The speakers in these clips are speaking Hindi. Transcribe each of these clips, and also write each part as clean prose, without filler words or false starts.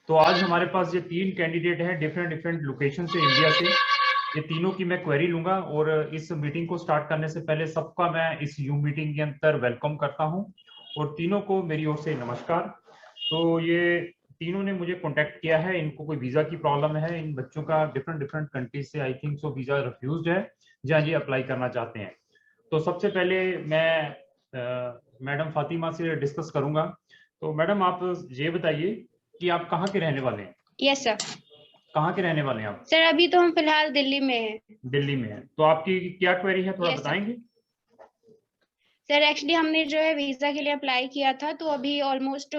तो आज हमारे पास ये 3 कैंडिडेट हैं डिफरेंट डिफरेंट लोकेशन से, इंडिया से। ये तीनों की मैं क्वेरी लूंगा और इस मीटिंग को स्टार्ट करने से पहले सबका मैं इस यूम मीटिंग के अंदर वेलकम करता हूं और तीनों को मेरी ओर से नमस्कार। तो ये तीनों ने मुझे कांटेक्ट किया है, इनको कोई वीजा की प्रॉब्लम है, इन बच्चों का डिफरेंट डिफरेंट कंट्रीज से I think so visa refused है जहाँ ये अप्लाई करना चाहते हैं। तो सबसे पहले मैं मैडम फातिमा से डिस्कस करूंगा। तो मैडम आप ये बताइए कि आप कहाँ के रहने वाले हैं? Yes sir. कहाँ के रहने वाले हैं आप? सर अभी तो हम फिलहाल दिल्ली में हैं। दिल्ली में है। तो आपकी क्या क्वेरी है, थोड़ा यस सर। बताएंगे? सर एक्चुअली हमने जो है वीजा के लिए अप्लाई किया था, तो अभी ऑलमोस्ट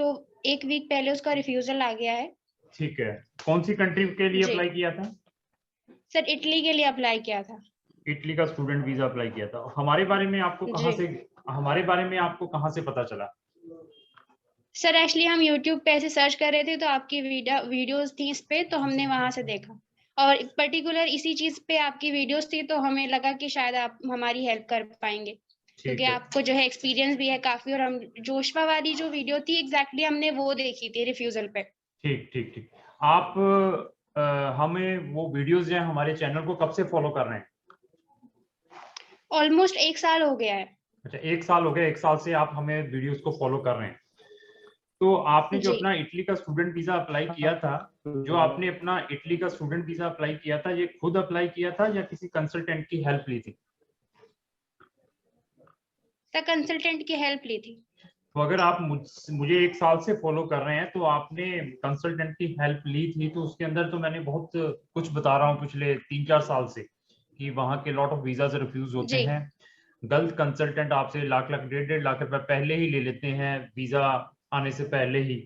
1 वीक पहले उसका रिफ्यूजल आ गया है। ठीक है, कौन सी कंट्री के लिए जी अप्लाई किया था? सर, इटली के लिए अप्लाई किया था। इटली का स्टूडेंट वीजा अप्लाई किया था। हमारे बारे में आपको कहाँ जी से, हमारे बारे में आपको कहाँ से पता चला? सर, एक्चुअली हम यूट्यूब पे ऐसे सर्च कर रहे थे तो आपकी वीडियोस थी इस पे, तो हमने वहां से देखा और पर्टिकुलर इसी चीज पे आपकी वीडियोस थी, तो हमें लगा कि शायद आप हमारी हेल्प कर पाएंगे, क्योंकि ठीक है, आपको जो है एक्सपीरियंस भी है काफी। और हम जोशवा वाली जो वीडियो थी एग्जैक्टली हमने वो देखी थी रिफ्यूजल पे। ठीक ठीक ठीक। आप हमें वो वीडियोस जो हैं हमारे चैनल को कब से फॉलो कर रहे हैं? ऑलमोस्ट 1 साल हो गया है। अच्छा, 1 साल हो गया, 1 साल से आप हमें वीडियोस को फॉलो कर रहे हैं। तो आपने जो जी अपना इटली का स्टूडेंट वीजा अप्लाई किया था, जो आपने अपना इटली का स्टूडेंट वीजा अप्लाई किया था, ये खुद अप्लाई किया था या किसी कंसल्टेंट की हेल्प ली थी? सर, कंसल्टेंट की हेल्प ली थी। तो अगर आप मुझे 1 साल से फॉलो कर रहे हैं तो आपने कंसल्टेंट की हेल्प ली थी, तो उसके अंदर तो मैंने बहुत कुछ बता रहा हूँ पिछले 3-4 साल से कि वहाँ के लॉट ऑफ वीजा रिफ्यूज होते जी हैं। गलत कंसल्टेंट आपसे लाख लाख 1.5 लाख रुपए पहले ही ले लेते हैं वीजा आने से पहले ही।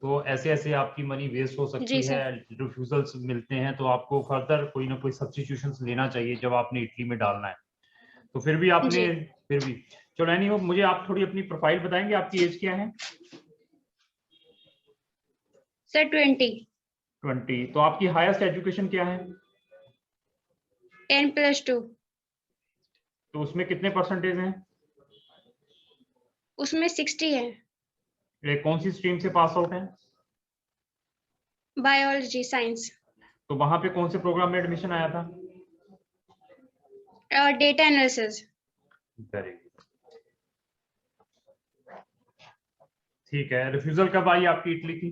तो ऐसे ऐसे आपकी मनी वेस्ट हो जी सकती है, सर। रिफ्यूजल्स मिलते हैं। तो आपको फर्दर कोई ना कोई सब्स्टिट्यूशन लेना चाहिए जब आपने इटली में डालना है। तो फिर भी आपने, जी फिर भी चलो एनी हो, मुझे आप थोड़ी अपनी प्रोफाइल बताएंगे, आपकी एज क्या है? सर 20। 20। तो आपकी हाईएस्ट एजुकेशन क्या है? 10+2। तो उसमें कितने परसेंटेज हैं? उसमें 60 है। ये कौन सी स्ट्रीम से पास आउट है? Biology science. तो वहां पे कौन से प्रोग्राम में एडमिशन आया था? और डेटा एनालिसिस। वेरी गुड, ठीक है। रिफ्यूजल कब आई आपकी इटली की?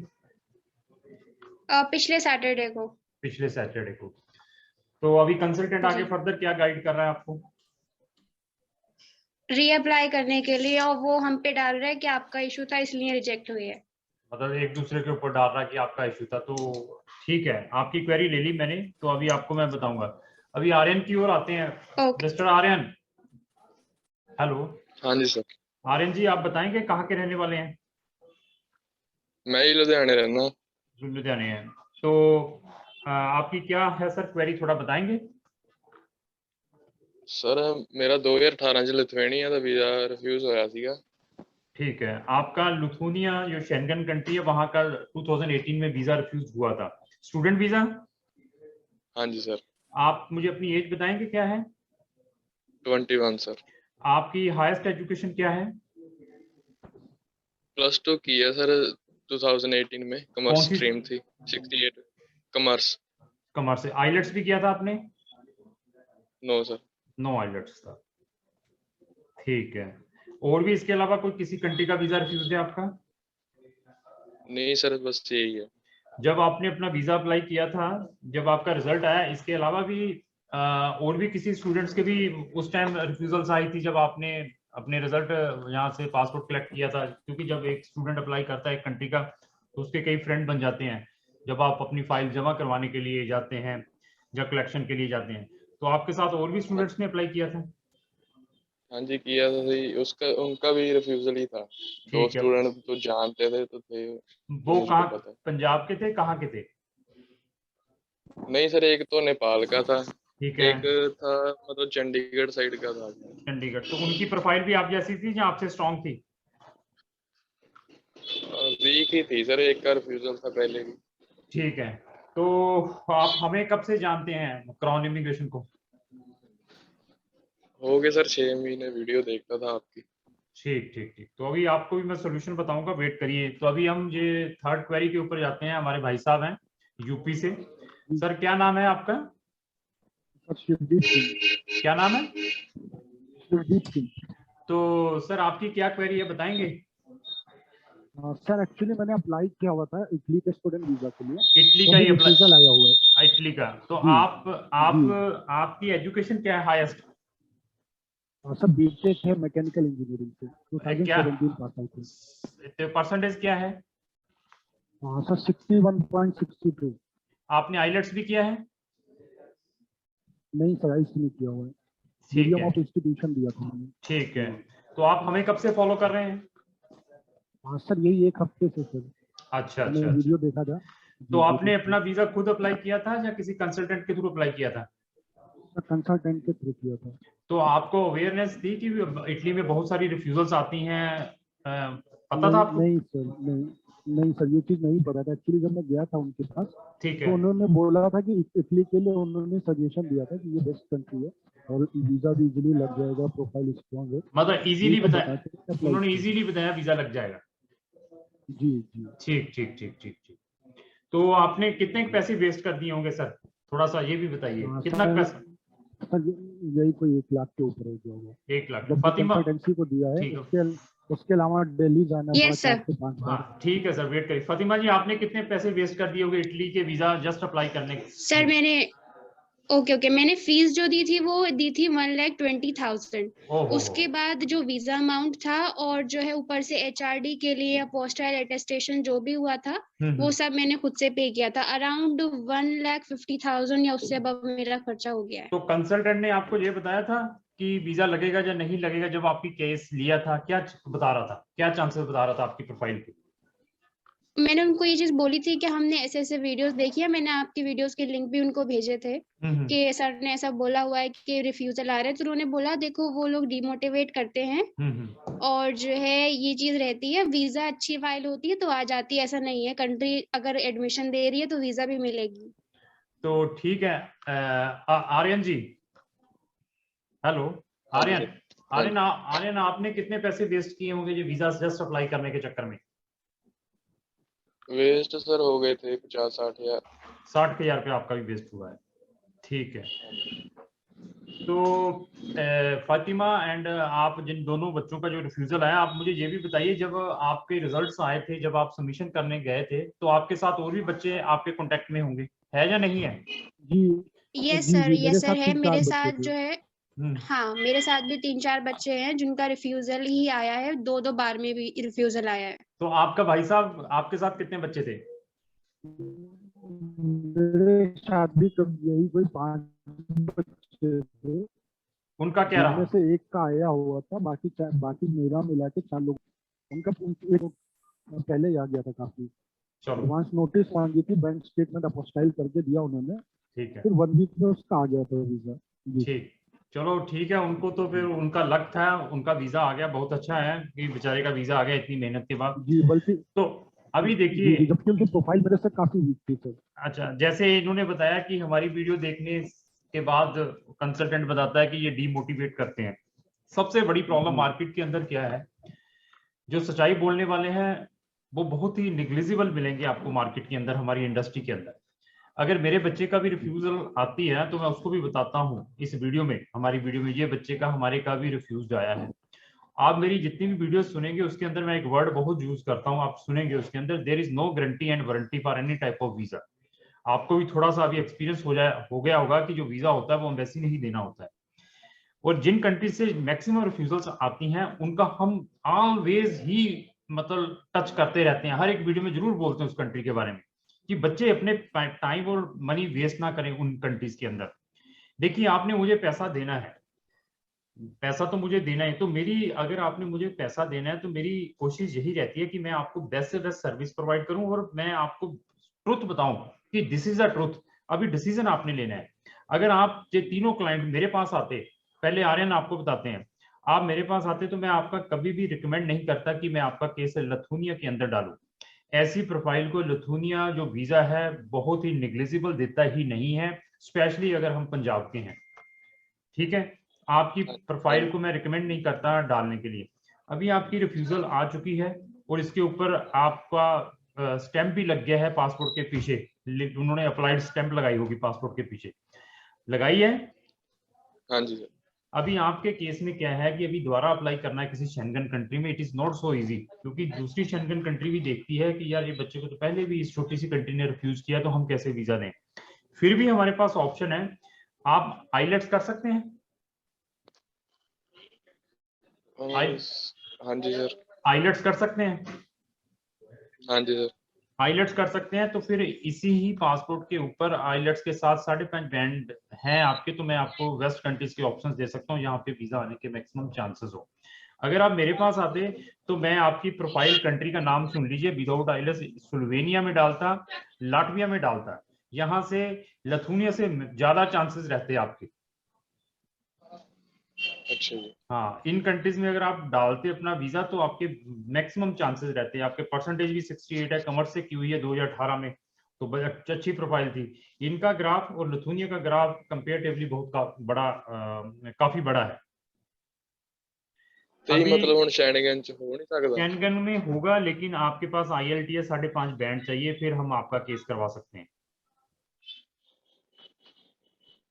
पिछले सैटरडे को। पिछले सैटरडे को। तो अभी कंसल्टेंट आगे जी, फर्दर क्या गाइड कर रहा है आपको? रीअप्लाई करने के लिए, और वो हम पे डाल रहे हैं कि आपका इशू था इसलिए रिजेक्ट हुई है। मतलब एक दूसरे के ऊपर डाल रहा है कि आपका इश्यू था। तो ठीक है, आपकी क्वेरी ले ली मैंने, तो अभी आपको मैं बताऊंगा। अभी आर्यन की ओर आते हैं। ओके। Mister Aryan, hello. हाँ जी सर। आर्यन जी, आप बताएंगे कहाँ के रहने वाले हैं? मैं ही लुधियाने रहना। लुधियाने हैं। तो आपकी क्या है सर क्वेरी, थोड़ा बताएंगे? सर मेरा 2018 ਚ ਲਿਥੁਆਨੀਆ ਦਾ ਵੀਜ਼ਾ ਰਿਫਿਊਜ਼ ਹੋਇਆ ਸੀਗਾ। ठीक है, आपका लुथुनिया जो शेंगन कंट्री है वहां का 2018 में वीजा रिफ्यूज हुआ था, स्टूडेंट वीजा। हाँ जी सर। आप मुझे अपनी एज बताएंगे क्या है? 21 सर। आपकी हाईएस्ट एजुकेशन क्या है? +2 की है सर 2018 में, कौन कॉमर्स सी? स्ट्रीम थी। 68 कॉमर्स। कॉमर्स से। आइलेट्स भी किया था आपने? No sir. नो आइलेट्स था। ठीक है। और भी इसके अलावा कोई किसी कंट्री का वीजा रिफ्यूज है आपका? नहीं सर, बस यही है। जब आपने अपना वीजा अप्लाई किया था, जब आपका रिजल्ट आया, इसके अलावा भी और भी किसी स्टूडेंट्स के भी उस टाइम रिफ्यूजल्स आई थी जब आपने अपने रिजल्ट यहाँ से पासपोर्ट कलेक्ट किया था? क्योंकि जब एक स्टूडेंट अप्लाई करता है एक कंट्री का, तो उसके कई फ्रेंड बन जाते हैं जब आप अपनी फाइल जमा करवाने के लिए जाते हैं या कलेक्शन के लिए जाते हैं। तो आपके साथ और भी हाँ, स्टूडेंट्स ने अप्लाई किया था? हाँ जी किया था सही, उसका उनका भी रिफ्यूजल ही था। 2 ठीक है। स्टूडेंट तो जानते थे तो थे, तो वो मुझको कहाँ, पता है। पंजाब के थे, कहाँ के थे? नहीं सर, एक तो नेपाल का था, ठीक है, एक था मतलब चंडीगढ़ साइड का था। चंडीगढ़। तो उनकी प्रोफाइल भी आप जैसी थी या आपसे स्ट्रांग थी? वीक ही थी सर, एक का रिफ्यूजल था पहले भी। ठीक है। तो आप हमें कब से जानते हैं, क्राउन इमिग्रेशन को? हो गए सर 6 महीने, वीडियो देखता था आपकी। ठीक ठीक ठीक, तो अभी आपको भी मैं सोल्यूशन बताऊंगा, वेट करिए। तो अभी हम ये थर्ड क्वेरी के ऊपर जाते हैं। हमारे भाई साहब हैं यूपी से। सर क्या नाम है आपका? शिवदीप सिंह। क्या नाम है? शिवदीप सिंह। तो सर आपकी क्या क्वेरी है, बताएंगे? सर एक्चुअली मैंने अप्लाई किया हुआ था इटली के स्टूडेंट वीजा के लिए, इटली तो का अभी ही अप्लाई? रिफ्यूजल आया हुआ है। इटली का? तो जी, आप जी। आपकी एजुकेशन क्या है हाईएस्ट? सर बीटेक है मैकेनिकल इंजीनियरिंग से, क्या 2017 पास आउट है। परसेंटेज क्या है? सर 61.62। आपने आइलेट्स भी किया है? नहीं सर, आइस नहीं किया हुआ है, ठीक मीडियम है, ऑफ इंस्टीट्यूशन दिया था मैंने। ठीक है। तो आप हमें कब से फॉलो कर रहे हैं? सर यही एक हफ्ते से सर अच्छा मैंने अच्छा अच्छा। वीडियो देखा था। तो आपने अपना वीजा खुद अप्लाई किया था या किसी कंसल्टेंट के थ्रू अप्लाई किया था? कंसल्टेंट के थ्रू किया था। तो आपको अवेयरनेस थी कि इटली में बहुत सारी रिफ्यूजल्स आती हैं? पता था आपको? नहीं सर, नहीं सर, ये चीज नहीं पता था। एक्चुअली जब मैं गया था उनके पास, ठीक तो है। उन्होंने बोला था कि इटली के लिए उन्होंने सजेशन दिया था कि ये बेस्ट कंट्री है और वीजा भी इजीली लग जाएगा, प्रोफाइल स्ट्रॉन्ग है। मतलब इजीली सब बताया, बताते हैं, apply उन्होंने किया। इजीली बताया वीजा लग जाएगा? जी जी। ठीक ठीक ठीक ठीक ठीक। तो आपने कितने पैसे वेस्ट कर दिए होंगे सर, थोड़ा सा ये भी बताइए, कितना पैसा? सर यही कोई 1 लाख के ऊपर हो गया होगा। 1 लाख? जब फातिमा, कंसल्टेंसी को दिया है, ठीक है। उसके अलावा दिल्ली जाना पड़ा यस सर। 4 से 5 बार। हाँ ठीक है सर, वेट करिए। फातिमा जी आपने कितने पैसे वेस्ट कर दिए होंगे इटली के वीजा जस्ट अप्लाई करने के? सर मैंने ओके मैंने फीस जो दी थी वो दी थी 1,20,000। ओहो, उसके बाद जो वीजा अमाउंट था और जो है ऊपर से HRD के लिए पोस्टाइल अटेस्टेशन जो भी हुआ था वो सब मैंने खुद से पे किया था। अराउंड 1,50,000 या उससे अब मेरा खर्चा हो गया है। तो कंसल्टेंट ने आपको ये बताया था कि वीजा लगेगा या नहीं लगेगा? जब आपकी केस लिया था क्या बता रहा था, क्या चांसेस बता रहा था आपकी प्रोफाइल के? मैंने उनको ये चीज बोली थी कि हमने ऐसे ऐसे वीडियोस देखी है, मैंने आपकी वीडियोस के लिंक भी उनको भेजे थे कि सर ने ऐसा बोला हुआ है कि रिफ्यूजल आ रहा है। तो उन्होंने बोला देखो वो लोग डिमोटिवेट करते हैं और जो है ये चीज रहती है, वीजा अच्छी फाइल होती है तो आ जाती है, ऐसा नहीं है। कंट्री अगर एडमिशन दे रही है तो वीजा भी मिलेगी। तो ठीक है। आर्यन जी, हेलो आर्यन। आर्यन आपने कितने पैसे वेस्ट किए होंगे ये वीजा जस्ट अप्लाई करने के चक्कर में? वेस्ट सर हो गए थे 50-60 हजार। 60,000 रुपया आपका भी वेस्ट हुआ है, ठीक है। तो फातिमा एंड आप जिन दोनों बच्चों का जो रिफ्यूजल आया, आप मुझे ये भी बताइए जब आपके रिजल्ट्स आए थे, जब आप सबमिशन करने गए थे, तो आपके साथ और भी बच्चे आपके कांटेक्ट में होंगे, है या नहीं है? जी यस जी सर, जी, यस सर है। 3-4 मेरे बच्चे साथ थे। जो है हाँ मेरे साथ भी 3-4 बच्चे हैं जिनका रिफ्यूजल ही आया है, 2-2 बार में भी रिफ्यूजल आया है। तो आपका भाई साहब आपके साथ कितने बच्चे थे? मेरे साथ भी तो यही कोई 5 बच्चे थे, उनका क्या जिनमें रहा? से एक का आया हुआ था, बाकी मेरा मिला के 4 लोग। उनका एक पहले ही आ गया था काफी। चलो एडवांस नोटिस मांगी थी, बैंक स्टेटमेंट अपोस्टाइल करके दिया उन्होंने, ठीक है, फिर 1 वीक में उसका आ गया था वीजा। जी ठीक। चलो ठीक है, उनको तो फिर उनका लक था, उनका वीजा आ गया, बहुत अच्छा है कि बेचारे का वीजा आ गया इतनी मेहनत के बाद। जी, बल्कि तो अभी जी, देखिए, जबकि उनकी प्रोफाइल मेरे से काफी वीक थी सर। अच्छा जैसे इन्होंने बताया कि हमारी वीडियो देखने के बाद कंसल्टेंट बताता है कि ये डीमोटिवेट करते हैं। सबसे बड़ी प्रॉब्लम मार्केट के अंदर क्या है, जो सच्चाई बोलने वाले हैं वो बहुत ही निग्लिजिबल मिलेंगे आपको मार्केट के अंदर, हमारी इंडस्ट्री के अंदर। अगर मेरे बच्चे का भी रिफ्यूजल आती है तो मैं उसको भी बताता हूँ इस वीडियो में, हमारी वीडियो में, ये बच्चे का हमारे का भी रिफ्यूज आया है। आप मेरी जितनी भी वीडियो सुनेंगे उसके अंदर मैं एक वर्ड बहुत यूज करता हूँ, आप सुनेंगे उसके अंदर, there is no guarantee and warranty for any type of visa. आपको भी थोड़ा सा अभी एक्सपीरियंस हो गया होगा कि जो वीजा होता है वो एम्बेसी नहीं देना होता है। और जिन कंट्री से मैक्सिमम रिफ्यूजल्स आती हैं उनका हम ऑलवेज ही मतलब टच करते रहते हैं, हर एक वीडियो में जरूर बोलते हैं उस कंट्री के बारे में कि बच्चे अपने टाइम और मनी वेस्ट ना करें उन कंट्रीज के अंदर। देखिए आपने मुझे पैसा देना है, पैसा तो मुझे देना है, तो मेरी अगर आपने मुझे पैसा देना है तो मेरी कोशिश यही रहती है कि मैं आपको बेस्ट से बेस्ट सर्विस प्रोवाइड करूं और मैं आपको ट्रुथ बताऊं कि दिस इज द ट्रुथ। अभी डिसीजन आपने लेना है। अगर आप ये तीनों क्लाइंट मेरे पास आते, पहले आर्यन आपको बताते हैं, आप मेरे पास आते तो मैं आपका कभी भी रिकमेंड नहीं करता कि मैं आपका केस लथुनिया के अंदर डालूं। ऐसी प्रोफाइल को लथुनिया जो वीजा है बहुत ही निग्लिजिबल देता ही नहीं है, स्पेशली अगर हम पंजाब के हैं। ठीक है, आपकी प्रोफाइल को मैं रिकमेंड नहीं करता डालने के लिए। अभी आपकी रिफ्यूजल आ चुकी है और इसके ऊपर आपका स्टैंप भी लग गया है पासपोर्ट के पीछे, उन्होंने अप्लाइड स्टैंप लगाई होगी पासपोर्ट के पीछे, लगाई है। हाँ जी सर। अभी आपके केस में क्या है कि अभी दोबारा अप्लाई करना है किसी शेंगन कंट्री में, it is not so easy, क्योंकि दूसरी शेंगन कंट्री भी देखती है कि यार ये बच्चे को तो पहले भी इस छोटी सी कंट्री ने रिफ्यूज किया, तो हम कैसे वीजा दें। फिर भी हमारे पास ऑप्शन है, आप आईलेट्स कर सकते हैं। हाँ जी सर। आईलेट्स कर सकते हैं। हाँ जी सर। आईलेट्स कर सकते हैं, तो फिर इसी ही पासपोर्ट के ऊपर आईलेट्स के साथ 5.5 बैंड हैं आपके, तो मैं आपको वेस्ट कंट्रीज के ऑप्शंस दे सकता हूँ जहाँ पे वीजा आने के मैक्सिमम चांसेस हो। अगर आप मेरे पास आते तो मैं आपकी प्रोफाइल कंट्री का नाम सुन लीजिए, विदाउट आईलेट्स स्लोवेनिया में डालता, लाटविया में डालता, यहाँ से लथुनिया से ज्यादा चांसेस रहते हैं आपके। अच्छा जी। हाँ, इन कंट्रीज में अगर आप डालते अपना वीजा तो आपके मैक्सिमम चांसेस रहते हैं। आपके परसेंटेज भी 68 है, कॉमर्स से की हुई है 2018 में, तो अच्छी प्रोफाइल थी। इनका ग्राफ और लथुनिया का ग्राफ कंपेरेटिवली बहुत बड़ा, काफी बड़ा है। तो ये मतलब हम शेंगन च हो नहीं सकता। शेंगन में होगा, लेकिन आपके पास IELTS 5.5 बैंड चाहिए, फिर हम आपका केस करवा सकते हैं।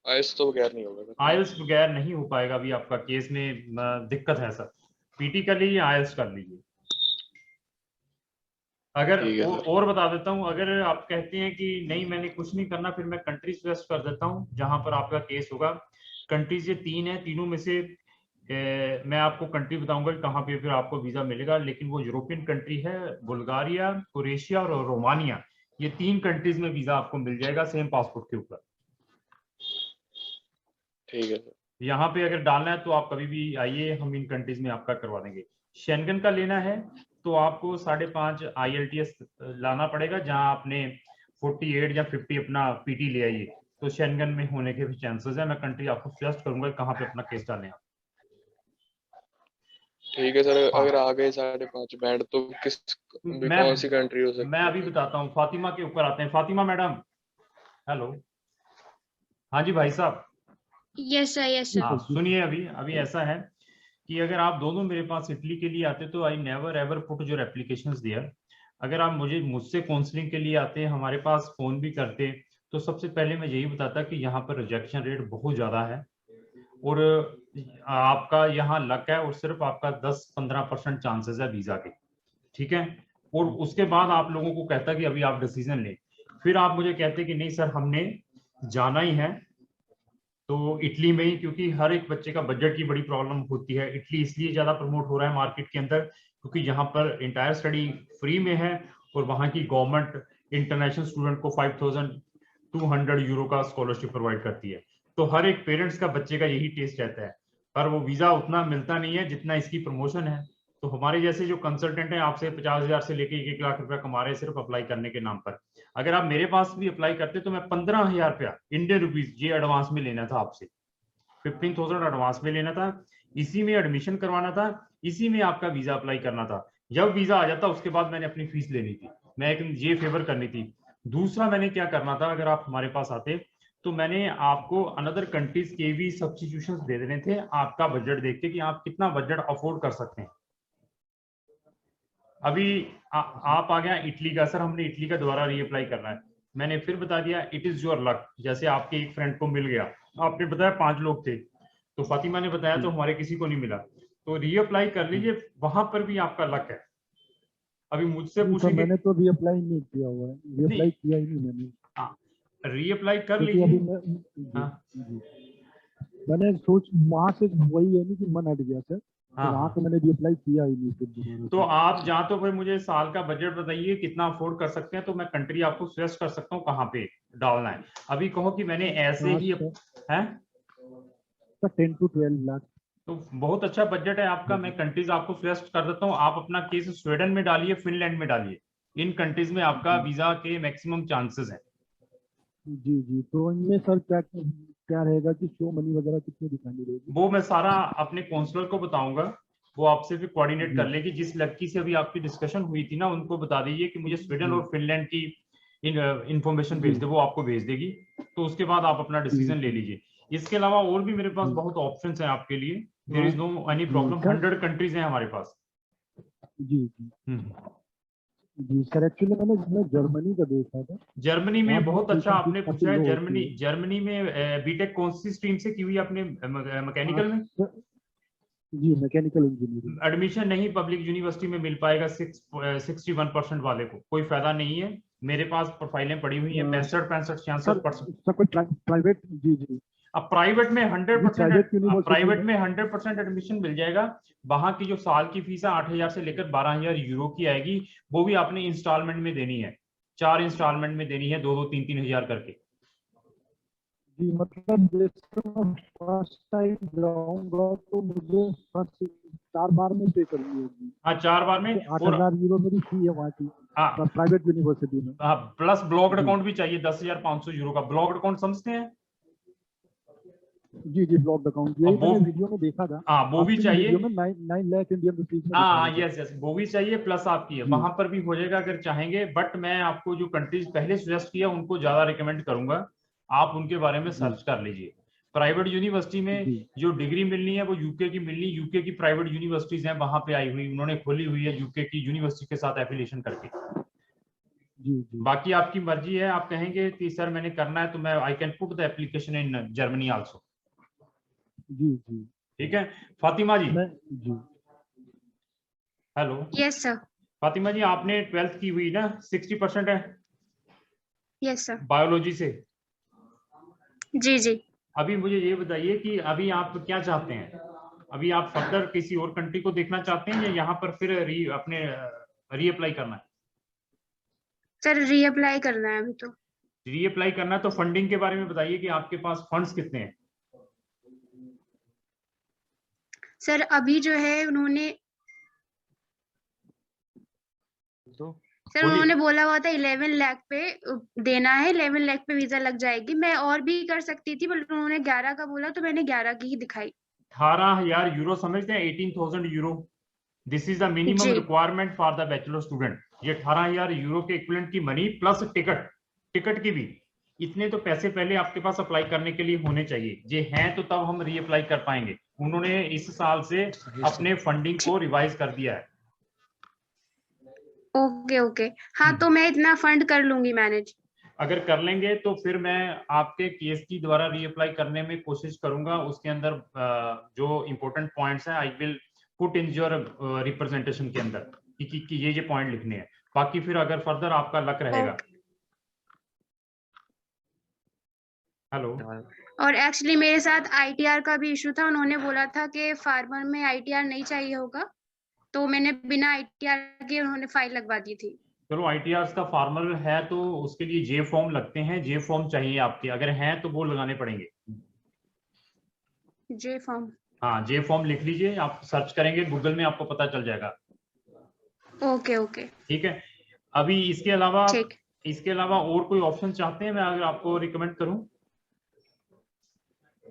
आइल्स तो बगैर नहीं होगा। आइल्स बगैर नहीं हो पाएगा, अभी आपका केस में दिक्कत है सर। पीटी कर लीजिए, आइल्स कर लीजिए। अगर और बता देता हूं, अगर आप कहते हैं कि नहीं मैंने कुछ नहीं करना, फिर मैं कंट्री सजेस्ट कर देता हूं जहां पर आपका केस होगा। कंट्रीज ये 3 है, तीनों में से मैं आपको कंट्री बताऊंगा कहां पे फिर आपको वीजा मिलेगा, लेकिन वो यूरोपियन कंट्री है, बुल्गारिया, क्रोएशिया और रोमानिया। ये 3 कंट्रीज में वीजा आपको मिल जाएगा सेम पासपोर्ट के ऊपर। ठीक है सर। यहाँ पे अगर डालना है तो आप कभी भी आइए, हम इन कंट्रीज में आपका करवा देंगे। शेंगन का लेना है तो आपको 5.5 IELTS लाना पड़ेगा, जहां आपने 48 या 50 अपना पीटी ले आइए, तो शेंगन में होने के भी चांसेस है। मैं कंट्री आपको सजेस्ट करूंगा कहाँ पे अपना केस डालें आप। ठीक है सर। अगर आ गए 5.5 बैंड तो कौन सी कंट्री हो सकती है? मैं अभी बताता हूँ, फातिमा के ऊपर आते हैं। Fatima madam, hello. हाँ जी भाई साहब। Yes sir, yes sir. हाँ सुनिए, अभी ऐसा है कि अगर आप दोनों मेरे पास इटली के लिए आते तो I never ever put your applications there. अगर आप मुझसे काउंसलिंग के लिए आते, हमारे पास फोन भी करते, तो सबसे पहले मैं यही बताता कि यहाँ पर रिजेक्शन रेट बहुत ज्यादा है और आपका यहाँ लक है और सिर्फ आपका 10-15% चांसेस है वीजा के, ठीक है। और उसके बाद आप लोगों को कहता कि अभी आप डिसीजन लें, फिर आप मुझे कहते कि नहीं सर हमने जाना ही है तो इटली में ही, क्योंकि हर एक बच्चे का बजट की बड़ी प्रॉब्लम होती है। इटली इसलिए ज्यादा प्रमोट हो रहा है मार्केट के अंदर क्योंकि यहाँ पर इंटायर स्टडी फ्री में है और वहाँ की गवर्नमेंट इंटरनेशनल स्टूडेंट को 5,200 यूरो का स्कॉलरशिप प्रोवाइड करती है। तो हर एक पेरेंट्स का बच्चे का यही टेस्ट रहता है, पर वो वीजा उतना मिलता नहीं है जितना इसकी प्रमोशन है। तो हमारे जैसे जो कंसल्टेंट है आपसे 50,000 से लेके 1 लाख रुपया कमा रहे हैं सिर्फ अप्लाई करने के नाम पर। अगर आप मेरे पास भी अप्लाई करते तो मैं 15,000 रुपया इंडियन रुपीज ये एडवांस में लेना था आपसे, 15,000 एडवांस में लेना था, इसी में एडमिशन करवाना था, इसी में आपका वीजा अप्लाई करना था। जब वीजा आ जाता उसके बाद मैंने अपनी फीस लेनी थी, मैं एक ये फेवर करनी थी। दूसरा मैंने क्या करना था, अगर आप हमारे पास आते तो मैंने आपको अनदर कंट्रीज के भी सब्स्टिट्यूशंस दे देने थे, आपका बजट देख के कि आप कितना बजट अफोर्ड कर सकते हैं। अभी आप आ गया इटली का, सर हमने इटली का दोबारा रीअप्लाई करना है। मैंने फिर बता दिया इट इज योर लक, जैसे आपके एक फ्रेंड को मिल गया, आपने बताया 5 लोग थे तो फातिमा ने बताया तो हमारे किसी को नहीं मिला, तो रीअप्लाई कर लीजिए, वहां पर भी आपका लक है। अभी मुझसे पूछेंगे, मैंने तो रीअप्लाई नहीं किया हुआ है, रीअप्लाई किया ही नहीं मैंने। रीअप्लाई कर क्योंकि लीजिए। मैंने सोच वहां से वही है नहीं कि मन हट गया सर, वहां से मैंने रीअप्लाई किया ही नहीं फिर। तो आप जहाँ तो फिर मुझे साल का बजट बताइए कितना अफोर्ड कर सकते हैं, तो मैं कंट्री आपको सजेस्ट कर सकता हूँ कहाँ पे डालना है। अभी कहो कि मैंने ऐसे ही है 10 to 12 लाख, तो बहुत अच्छा बजट है आपका। मैं कंट्रीज आपको सजेस्ट कर देता हूँ, आप अपना केस स्वीडन में डालिए, फिनलैंड में डालिए, इन कंट्रीज में आपका वीजा के मैक्सिमम चांसेस हैं। जी जी। तो इनमें सर क्या रहेगा कि शो मनी वगैरह कितनी दिखानी रहेगी? वो मैं सारा अपने काउंसलर को बताऊंगा, वो आपसे फिर कोऑर्डिनेट कर लेगी। जिस लड़की से अभी आपकी डिस्कशन हुई थी ना, उनको बता दीजिए कि मुझे स्वीडन और फिनलैंड की इंफॉर्मेशन भेज दे, वो आपको भेज देगी, तो उसके बाद आप अपना डिसीजन ले लीजिए। इसके अलावा और भी मेरे पास बहुत ऑप्शंस हैं आपके लिए, there is no any problem, 100 countries हैं हमारे पास। जी जी सर, एक्चुअली मैंने जर्मनी का देखा था। जर्मनी में वहाँ बहुत अच्छा education आपने fees पूछा है। काफी low होती है। जर्मनी में बीटेक कौन सी स्ट्रीम से की हुई आपने? मैकेनिकल में? जी, मैकेनिकल इंजीनियरिंग। एडमिशन नहीं पब्लिक यूनिवर्सिटी में मिल पाएगा 61% वाले को, कोई फायदा नहीं है। मेरे पास प्रोफाइलें पड़ी हुई हैं 65, 65, सर 66%। सर कोई प्राइवेट, जी अब प्राइवेट में 100% प्राइवेट यूनिवर्सिटी प्राइवेट में 100% एडमिशन मिल जाएगा। वहां की जो साल की फीस है 8,000 से लेकर 12,000 यूरो की आएगी। वो भी आपने इंस्टॉलमेंट में देनी है, 4 इंस्टॉलमेंट में देनी है, 2-2, 3-3 हजार करके। जी, मतलब जैसे मैं फर्स्ट टाइम जाऊंगा तो मुझे फर्स्ट 4 बार में पे करनी होगी। हाँ 4 बार में। 8,000 यूरो मेरी फी है वहाँ की, हाँ प्राइवेट यूनिवर्सिटी में। प्लस ब्लॉक्ड जी। अकाउंट भी चाहिए 10,500 यूरो का। ब्लॉक्ड अकाउंट समझते हैं? जी ब्लॉक्ड अकाउंट, और यही वो मैंने वीडियो में देखा था। हाँ वो भी आपकी चाहिए। वीडियो में 9 लाख इंडियन रुपीस में हाँ दिखाया था। यस वो भी चाहिए, प्लस आपकी है जी। वहां पर भी हो जाएगा अगर चाहेंगे। बट मैं आपको जो कंट्रीज पहले सजेस्ट किया उनको ज्यादा रिकमेंड करूंगा, आप उनके बारे में जी। सर्च कर लीजिए। प्राइवेट यूनिवर्सिटी में जी जो डिग्री मिलनी है वो यूके की मिलनी, यूके की प्राइवेट यूनिवर्सिटीज हैं वहां पे आई हुई, उन्होंने खोली हुई है यूके की यूनिवर्सिटी के साथ एफिलिएशन करके। जी जी बाकी आपकी मर्जी है, आप कहेंगे कि सर मैंने करना है तो मैं I can put the application in Germany also. जी जी ठीक है फातिमा जी। मैं जी hello yes sir. Fatima ji, आपने 12th की हुई ना? 60% है यस सर। बायोलॉजी से। जी जी। अभी मुझे ये बताइए कि अभी आप क्या चाहते हैं? अभी आप फर्दर किसी और कंट्री को देखना चाहते हैं या यहाँ पर फिर अपने रीअप्लाई करना है? सर रीअप्लाई करना है अभी तो। रीअप्लाई करना है तो फंडिंग के बारे में बताइए कि आपके पास फंड्स कितने हैं? सर अभी जो है उन्होंने सर बोलिए। उन्होंने बोला हुआ था 11 लाख पे देना है, 11 लाख पे वीजा लग जाएगी। मैं और भी कर सकती थी बट उन्होंने 11 का बोला तो मैंने 11 की ही दिखाई। 18,000 यूरो समझते हैं? 18,000 euro. This is the minimum जी requirement for the bachelor student. ये 18,000 यूरो के इक्विवेलेंट की मनी प्लस टिकट की भी। इतने तो पैसे पहले आपके पास अप्लाई करने के लिए होने चाहिए, ये हैं तो तब हम रीअप्लाई कर पाएंगे। उन्होंने इस साल से अपने फंडिंग को रिवाइज कर दिया है। Okay okay. हाँ तो मैं इतना फंड कर लूंगी मैनेज। अगर कर लेंगे तो फिर मैं आपके केस की द्वारा रीअप्लाई करने में कोशिश करूंगा। उसके अंदर जो इंपॉर्टेंट पॉइंट्स हैं I will put in your representation के अंदर कि ये पॉइंट लिखने हैं। बाकी फिर अगर फर्दर आपका लक रहेगा। हेलो। और एक्चुअली मेरे साथ आईटीआर का भी इशू था। उन्होंने बोला था कि फार्मर में आईटीआर नहीं चाहिए होगा, तो मैंने बिना आईटीआर के उन्होंने फाइल लगवा दी थी। चलो आईटीआर का फार्मर है तो उसके लिए जे फॉर्म लगते हैं, जे फॉर्म चाहिए आपके, अगर हैं तो वो लगाने पड़ेंगे। जे फॉर्म? हाँ जे फॉर्म लिख लीजिए, आप सर्च करेंगे गूगल में आपको पता चल जाएगा। ओके ओके ठीक है। अभी इसके अलावा और कोई ऑप्शन चाहते हैं मैं अगर आपको रिकमेंड करूं?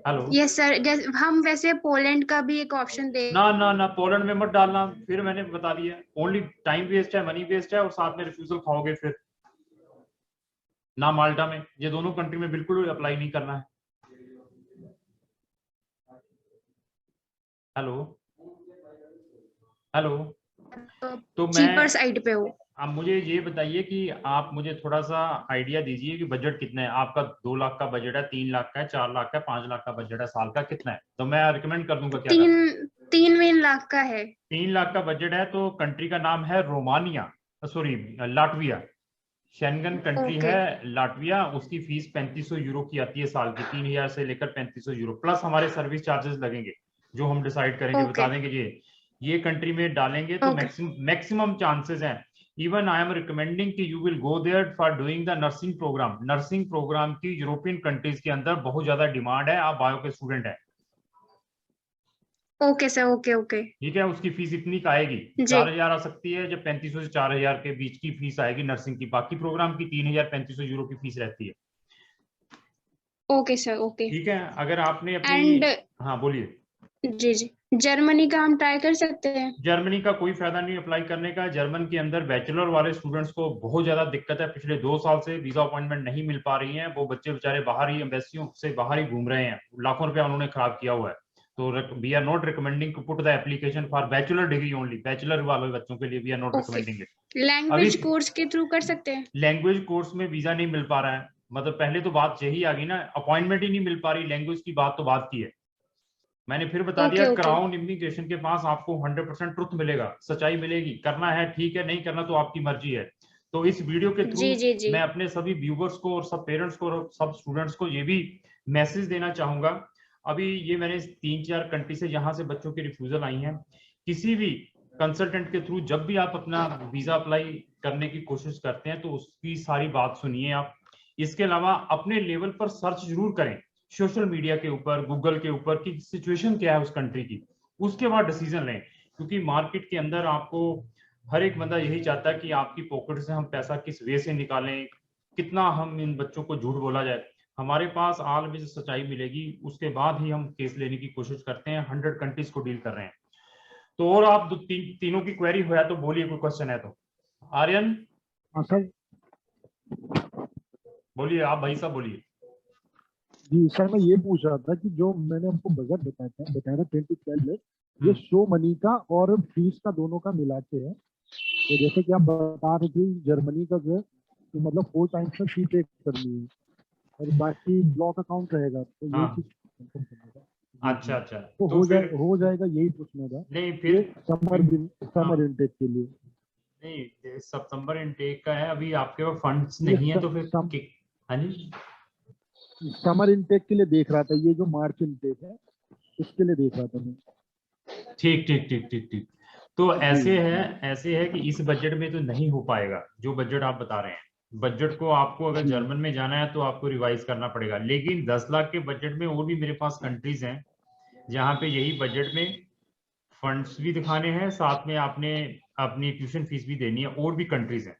हेलो। यस सर, हम वैसे पोलैंड का भी एक ऑप्शन दे। ना पोलैंड में मत डालना, फिर मैंने बता दिया ओनली टाइम वेस्ट है, मनी वेस्ट है और साथ में रिफ्यूजल खाओगे फिर। ना माल्टा में, ये दोनों कंट्री में बिल्कुल अप्लाई नहीं करना है। हेलो तो चीपर साइड पे हो। अब मुझे ये बताइए कि आप मुझे थोड़ा सा आइडिया दीजिए कि बजट कितना है आपका? 2 लाख का बजट है, 3 लाख का है, 4 लाख का है, 5 लाख का बजट है, साल का कितना है? तो मैं रिकमेंड कर दूंगा क्या करना। 3 लाख का है। 3 लाख का बजट है तो कंट्री का नाम है Romania, sorry Latvia. Schengen country है लाटविया। उसकी फीस 3500 यूरो की आती है साल की, 3,000 से लेकर 3500 यूरो, प्लस हमारे सर्विस चार्जेस लगेंगे जो हम डिसाइड करेंगे, बता देंगे। ये कंट्री में डालेंगे तो मैक्सिमम चांसेस हैं। इवन आई एम रिकमेंडिंग कि you will go there for doing the nursing program. Nursing program की यूरोपियन कंट्रीज के अंदर बहुत ज्यादा डिमांड है। आप बायो के स्टूडेंट हैं। Okay sir, okay. ठीक है, उसकी फीस इतनी का आएगी, 4,000 आ सकती है, जब 3500 से 4,000 के बीच की फीस आएगी नर्सिंग की। बाकी प्रोग्राम की 3,3500 यूरो की फीस रहती है। Okay sir, okay. ठीक है, अगर आपने अपनी हाँ बोलिए। जी जर्मनी का हम ट्राई कर सकते हैं? जर्मनी का कोई फायदा नहीं अप्लाई करने का। जर्मन के अंदर बैचलर वाले स्टूडेंट्स को बहुत ज्यादा दिक्कत है। पिछले 2 साल से वीजा अपॉइंटमेंट नहीं मिल पा रही है। वो बच्चे बेचारे बाहर ही, एम्बेसियों से बाहर ही घूम रहे हैं। लाखों रुपया उन्होंने खराब किया हुआ है। तो we are not recommending to put the application for bachelor degree only, bachelor वाले बच्चों के लिए we are not recommending it. Language course के थ्रू कर सकते हैं? लैंग्वेज कोर्स में वीजा नहीं मिल पा रहा है, मतलब पहले तो बात यही आ गई ना, अपॉइंटमेंट ही नहीं मिल पा रही, लैंग्वेज की बात तो बात की है। मैंने फिर बता दिया, क्राउन इमिग्रेशन के पास आपको 100% ट्रुथ मिलेगा, सच्चाई मिलेगी, करना है ठीक है, नहीं करना तो आपकी मर्जी है। तो इस वीडियो के थ्रू मैं अपने सभी व्यूवर्स को और सब पेरेंट्स को और सब स्टूडेंट्स को ये भी मैसेज देना चाहूंगा, अभी ये मैंने 3-4 कंट्री से जहां से बच्चों की रिफ्यूजल आई हैं, किसी भी कंसल्टेंट के थ्रू जब भी आप अपना वीजा अप्लाई करने की कोशिश करते हैं तो उसकी सारी बात सुनिए आप। इसके अलावा अपने लेवल पर सर्च जरूर करें सोशल मीडिया के ऊपर, गूगल के ऊपर कि सिचुएशन क्या है उस कंट्री की, उसके बाद डिसीजन लें। क्योंकि मार्केट के अंदर आपको हर एक बंदा यही चाहता है कि आपकी पॉकेट से हम पैसा किस वे से निकालें, कितना हम इन बच्चों को झूठ बोला जाए। हमारे पास ऑलवेज सच्चाई मिलेगी, उसके बाद ही हम केस लेने की कोशिश करते हैं। 100 कंट्रीज को डील कर रहे हैं। तो और आप तीनों की क्वेरी हुआ तो बोलिए, कोई क्वेश्चन है तो। आर्यन? हाँ सर। बोलिए आप भाई साहब, बोलिए। जी सर, मैं ये पूछ रहा था कि जो मैंने आपको बजट बताया था 10-12 लाख, ये शो मनी का और फीस का दोनों का मिला के है। तो जैसे कि आप बता रहे थे जर्मनी का जो है तो मतलब 4 टाइम्स का फी पे करनी है और बाकी ब्लॉक अकाउंट रहेगा, तो ये चीज कंफर्म करना था। अच्छा तो हो जाएगा, यही पूछना था। नहीं फिर समर इनटेक के लिए नहीं, सितंबर इनटेक का है, अभी आपके पास फंड्स नहीं है तो फिर हाँ जी, समर इनटेक के लिए देख रहा था, ये जो मार्च इनटेक है उसके लिए देख रहा था मैं। ठीक। तो ऐसे है कि इस बजट में तो नहीं हो पाएगा जो बजट आप बता रहे हैं। बजट को आपको अगर जर्मन में जाना है तो आपको रिवाइज करना पड़ेगा, लेकिन 10 लाख के बजट में और भी मेरे पास कंट्रीज हैं जहां पे यही बजट में फंड्स भी दिखाने हैं, साथ में आपने अपनी ट्यूशन फीस भी देनी है, और भी कंट्रीज हैं।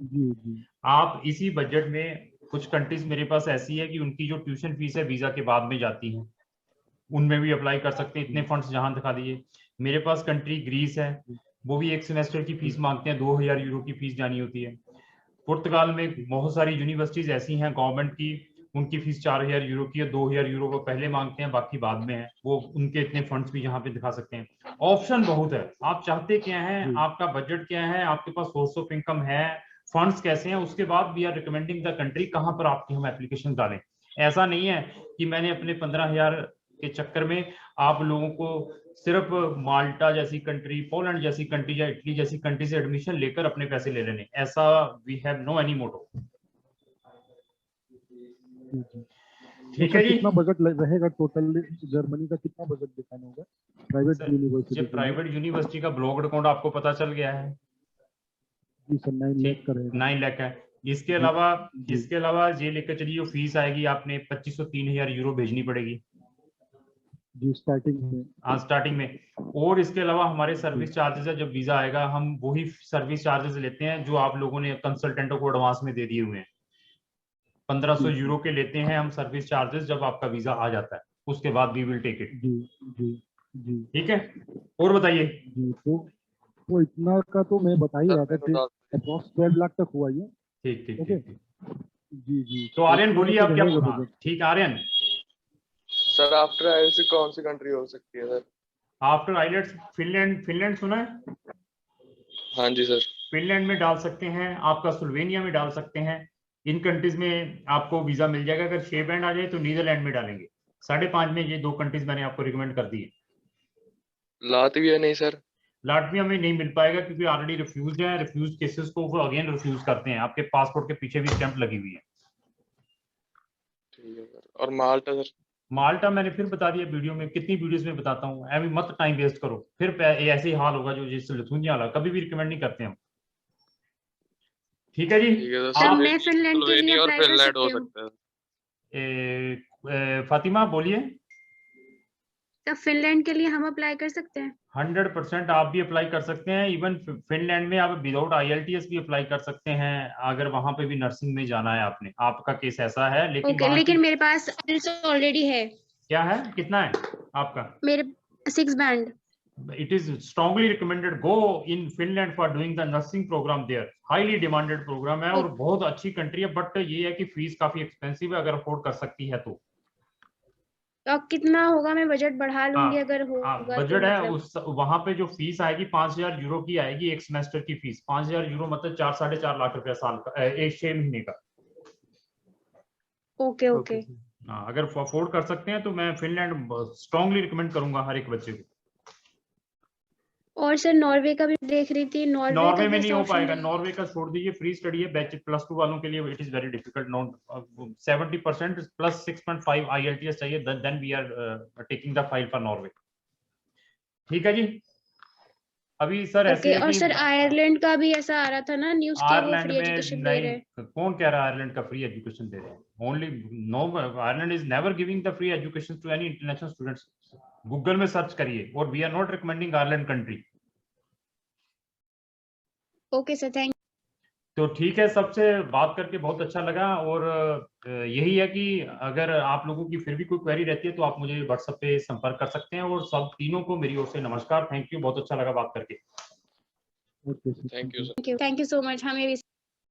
जी। आप इसी बजट में कुछ कंट्रीज मेरे पास ऐसी है कि उनकी जो ट्यूशन फीस है वीजा के बाद में जाती है, उनमें भी अप्लाई कर सकते हैं। इतने फंड्स जहां दिखा दीजिए। मेरे पास कंट्री ग्रीस है, वो भी एक सेमेस्टर की फीस मांगते हैं, 2000 यूरो की फीस जानी होती है। पुर्तगाल में बहुत सारी यूनिवर्सिटीज ऐसी हैं गवर्नमेंट की, उनकी फीस 4000 यूरो की है, 2000 यूरो वो पहले मांगते हैं, बाकी बाद में है। वो उनके इतने फंड्स भी यहाँ पे दिखा सकते हैं। ऑप्शन बहुत है, आप चाहते क्या हैं, आपका बजट क्या है, आपके पास सोर्स ऑफ इनकम है, फंड्स कैसे हैं, उसके बाद we are recommending the country कहाँ पर आपकी हम एप्लीकेशन डालें। ऐसा नहीं है कि मैंने अपने 15,000 के चक्कर में आप लोगों को सिर्फ माल्टा जैसी कंट्री, पोलैंड जैसी कंट्री या इटली जैसी कंट्री से एडमिशन लेकर अपने पैसे ले लेने, ऐसा वी हैव नो एनी मोटो। ठीक है जी। कितना बजट रहेगा टोटल जर्मनी का, कितना बजट दिखाना होगा प्राइवेट यूनिवर्सिटी? जब प्राइवेट यूनिवर्सिटी का ब्लॉक्ड अकाउंट आपको पता चल गया है जी सर, 9 लाख का रहेगा। 9 लाख है। इसके अलावा ये लेकर चलिए जो फीस आएगी आपने 2500-3000 यूरो भेजनी पड़ेगी जी स्टार्टिंग में। हाँ स्टार्टिंग में। और इसके अलावा हमारे सर्विस चार्जेस है, जब वीजा आएगा हम वही सर्विस चार्जेस लेते हैं जो आप लोगों ने कंसल्टेंटों को एडवांस में दे दिए हुए हैं। 1500 यूरो के लेते हैं हम सर्विस चार्जेस जब आपका वीजा आ जाता है, उसके बाद वी विल टेक इट। जी ठीक है। और बताइए जी। तो इतना का तो मैं बता ही रहा था, अप्रॉक्स 12 लाख तक हुआ ये। ठीक। जी। तो आर्यन बोलिए आप क्या। ठीक आर्यन। सर आफ्टर आइलेट्स कौन सी कंट्री हो सकती है सर? आफ्टर आइलेट्स फिनलैंड सुना है? हाँ जी सर। फिनलैंड में डाल सकते हैं, आपका स्लोवेनिया में डाल सकते हैं। इन कंट्रीज में आपको वीजा मिल जाएगा। अगर 6 बैंड आ जाए तो नीदरलैंड में डालेंगे। 5.5 में ये 2 कंट्रीज मैंने आपको रिकमेंड कर दी है। लातविया नहीं सर? लाटविया में नहीं मिल पाएगा क्योंकि ऑलरेडी रिफ्यूज है। रिफ्यूज केसेस को वो अगेन रिफ्यूज करते हैं, आपके पासपोर्ट के पीछे भी स्टैंप लगी हुई है। ठीक है सर। और माल्टा सर? माल्टा मैंने फिर बता दिया वीडियो में, कितनी वीडियोस में बताता हूँ, अभी मत टाइम वेस्ट करो, फिर ऐसे ही हाल होगा जो जिससे लिथुनिया वाला, कभी भी रिकमेंड नहीं करते हम। ठीक है जी। मैं फिनलैंड के लिए अप्लाई कर सकती हूँ। फातिमा बोलिए। तो फिनलैंड के लिए हम अप्लाई कर सकते हैं? 100% आप भी अप्लाई कर सकते हैं। इवन फिनलैंड में आप विदाउट IELTS भी अप्लाई कर सकते हैं, अगर वहां पे भी नर्सिंग में जाना है आपने, आपका केस ऐसा है। लेकिन मेरे पास ऑलरेडी है। क्या है, कितना है आपका? मेरे 6 band. It is strongly recommended go in Finland for doing the nursing program there. Highly demanded program है और बहुत अच्छी कंट्री है, बट ये है कि फीस काफी एक्सपेंसिव है, अगर अफोर्ड कर सकती है तो। तो कितना होगा, मैं बजट बढ़ा लूंगी अगर हाँ, होगा तो बजट है मतलब। उस वहां पे जो फीस आएगी 5,000 यूरो की आएगी एक सेमेस्टर की फीस। 5,000 यूरो मतलब 4-4.5 लाख रुपया साल का, एक 6 महीने का। Okay okay. हाँ, अगर अफोर्ड कर सकते हैं तो मैं फिनलैंड स्ट्रांगली रिकमेंड करूंगा हर एक बच्चे को। और सर नॉर्वे का भी देख रही थी, नॉर्वे नॉर्वे का में नहीं कैसा हो ऑप्शन पाएगा, रहेगा? नॉर्वे का छोड़ दीजिए, फ्री स्टडी है, बैच +2 वालों के लिए it is very difficult. 70% plus 6.5 IELTS चाहिए, then we are taking the file for Norway. ठीक है जी। अभी सर ऐसे ओके। है और कि सर आयरलैंड का भी ऐसा आ रहा था ना न्यूज के, वो आयरलैंड फ्री में एजुकेशन दे रहे हैं। नहीं, कौन कह रहा है आयरलैंड का फ्री एजुकेशन दे रहे हैं? Only no, Ireland is never giving the free education to any international students. Google में सर्च करिए, और we are not recommending Ireland country. Okay sir, thank. तो ठीक है, सबसे बात करके बहुत अच्छा लगा। और यही है कि अगर आप लोगों की फिर भी कोई क्वेरी रहती है तो आप मुझे व्हाट्सएप पे संपर्क कर सकते हैं। और सब तीनों को मेरी ओर से नमस्कार, थैंक यू, बहुत अच्छा लगा बात करके। Okay sir, thank you sir. You so much, हमें भी।